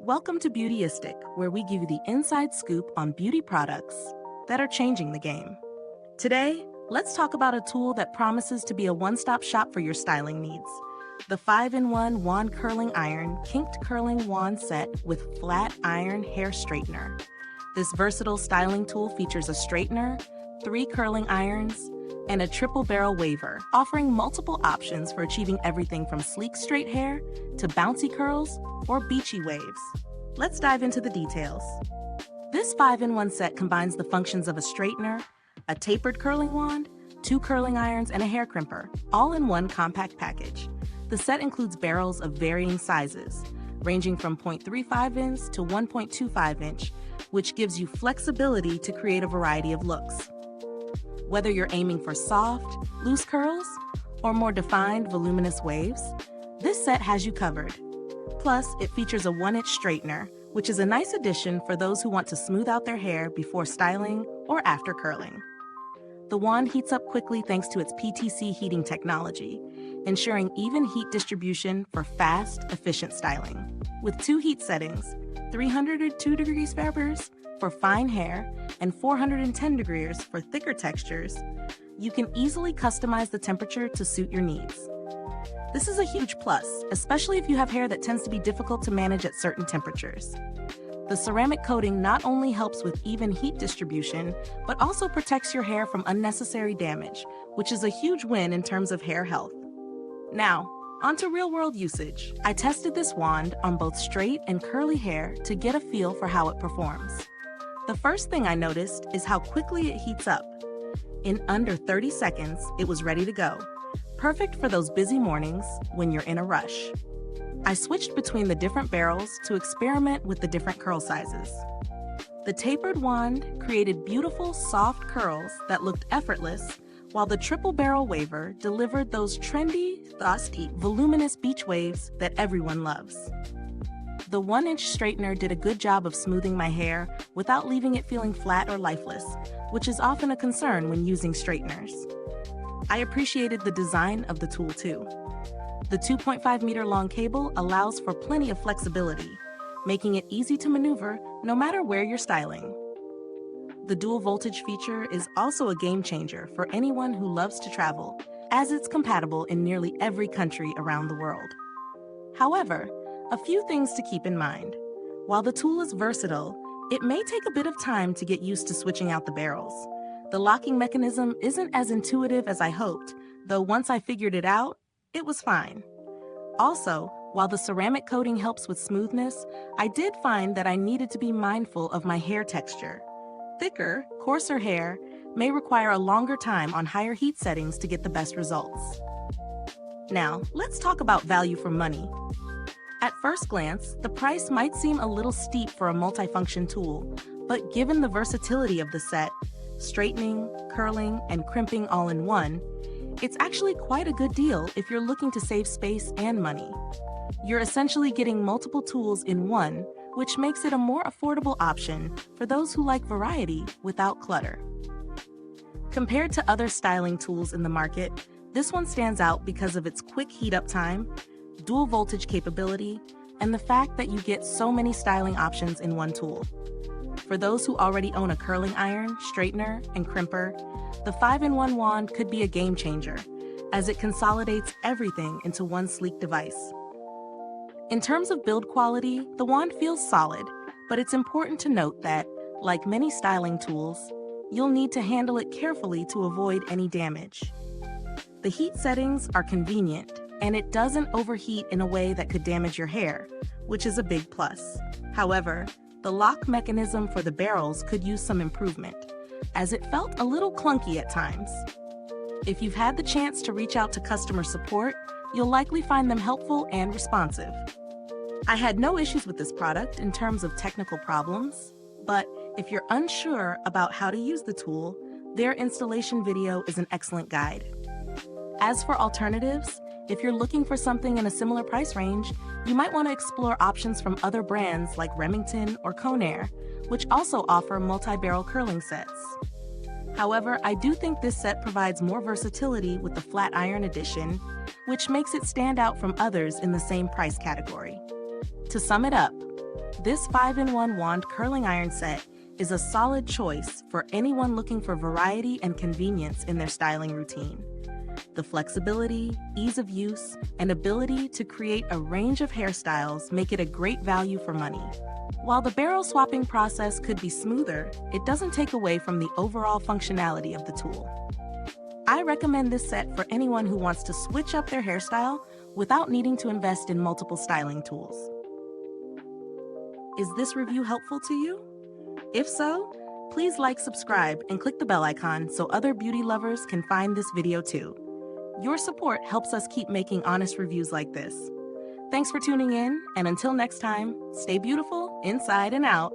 Welcome to Beautyistic, where we give you the inside scoop on beauty products that are changing the game. Today, let's talk about a tool that promises to be a one-stop shop for your styling needs. The 5-in-1 Wand Curling Iron Kinked Curling Wand Set with Flat Iron Hair Straightener. This versatile styling tool features a straightener, 3 curling irons, and a triple barrel waver, offering multiple options for achieving everything from sleek straight hair to bouncy curls or beachy waves. Let's dive into the details. This 5-in-1 set combines the functions of a straightener, a tapered curling wand, 2 curling irons, and a hair crimper, all in one compact package. The set includes barrels of varying sizes, ranging from 0.35 inch to 1.25 inch, which gives you flexibility to create a variety of looks. Whether you're aiming for soft, loose curls, or more defined, voluminous waves, this set has you covered. Plus, it features a 1-inch straightener, which is a nice addition for those who want to smooth out their hair before styling or after curling. The wand heats up quickly thanks to its PTC heating technology, ensuring even heat distribution for fast, efficient styling. With 2 heat settings, 302 degrees Fahrenheit for fine hair and 410 degrees for thicker textures, you can easily customize the temperature to suit your needs. This is a huge plus, especially if you have hair that tends to be difficult to manage at certain temperatures. The ceramic coating not only helps with even heat distribution, but also protects your hair from unnecessary damage, which is a huge win in terms of hair health. Now, onto real-world usage. I tested this wand on both straight and curly hair to get a feel for how it performs. The first thing I noticed is how quickly it heats up. In under 30 seconds, it was ready to go. Perfect for those busy mornings when you're in a rush. I switched between the different barrels to experiment with the different curl sizes. The tapered wand created beautiful, soft curls that looked effortless, while the triple barrel waver delivered those trendy, frosty, voluminous beach waves that everyone loves. The 1-inch straightener did a good job of smoothing my hair without leaving it feeling flat or lifeless, which is often a concern when using straighteners. I appreciated the design of the tool too. The 2.5-meter long cable allows for plenty of flexibility, making it easy to maneuver no matter where you're styling. The dual voltage feature is also a game changer for anyone who loves to travel, as it's compatible in nearly every country around the world. However, a few things to keep in mind. While the tool is versatile, it may take a bit of time to get used to switching out the barrels. The locking mechanism isn't as intuitive as I hoped, though once I figured it out, it was fine. Also, while the ceramic coating helps with smoothness, I did find that I needed to be mindful of my hair texture. Thicker, coarser hair may require a longer time on higher heat settings to get the best results. Now, let's talk about value for money. At first glance, the price might seem a little steep for a multifunction tool, but given the versatility of the set, straightening, curling, and crimping all in one, it's actually quite a good deal if you're looking to save space and money. You're essentially getting multiple tools in one, which makes it a more affordable option for those who like variety without clutter. Compared to other styling tools in the market, this one stands out because of its quick heat-up time, dual voltage capability, and the fact that you get so many styling options in one tool. For those who already own a curling iron, straightener, and crimper, the 5-in-1 wand could be a game changer, as it consolidates everything into one sleek device. In terms of build quality, the wand feels solid, but it's important to note that, like many styling tools, you'll need to handle it carefully to avoid any damage. The heat settings are convenient, and it doesn't overheat in a way that could damage your hair, which is a big plus. However, the lock mechanism for the barrels could use some improvement, as it felt a little clunky at times. If you've had the chance to reach out to customer support, you'll likely find them helpful and responsive. I had no issues with this product in terms of technical problems, but if you're unsure about how to use the tool, their installation video is an excellent guide. As for alternatives, if you're looking for something in a similar price range, you might want to explore options from other brands like Remington or Conair, which also offer multi-barrel curling sets. However, I do think this set provides more versatility with the flat iron edition, which makes it stand out from others in the same price category. To sum it up, This 5-in-1 wand curling iron set is a solid choice for anyone looking for variety and convenience in their styling routine. The flexibility, ease of use, and ability to create a range of hairstyles make it a great value for money. While the barrel swapping process could be smoother, it doesn't take away from the overall functionality of the tool. I recommend this set for anyone who wants to switch up their hairstyle without needing to invest in multiple styling tools. Is this review helpful to you? If so, please like, subscribe, and click the bell icon so other beauty lovers can find this video too. Your support helps us keep making honest reviews like this. Thanks for tuning in, and until next time, stay beautiful inside and out.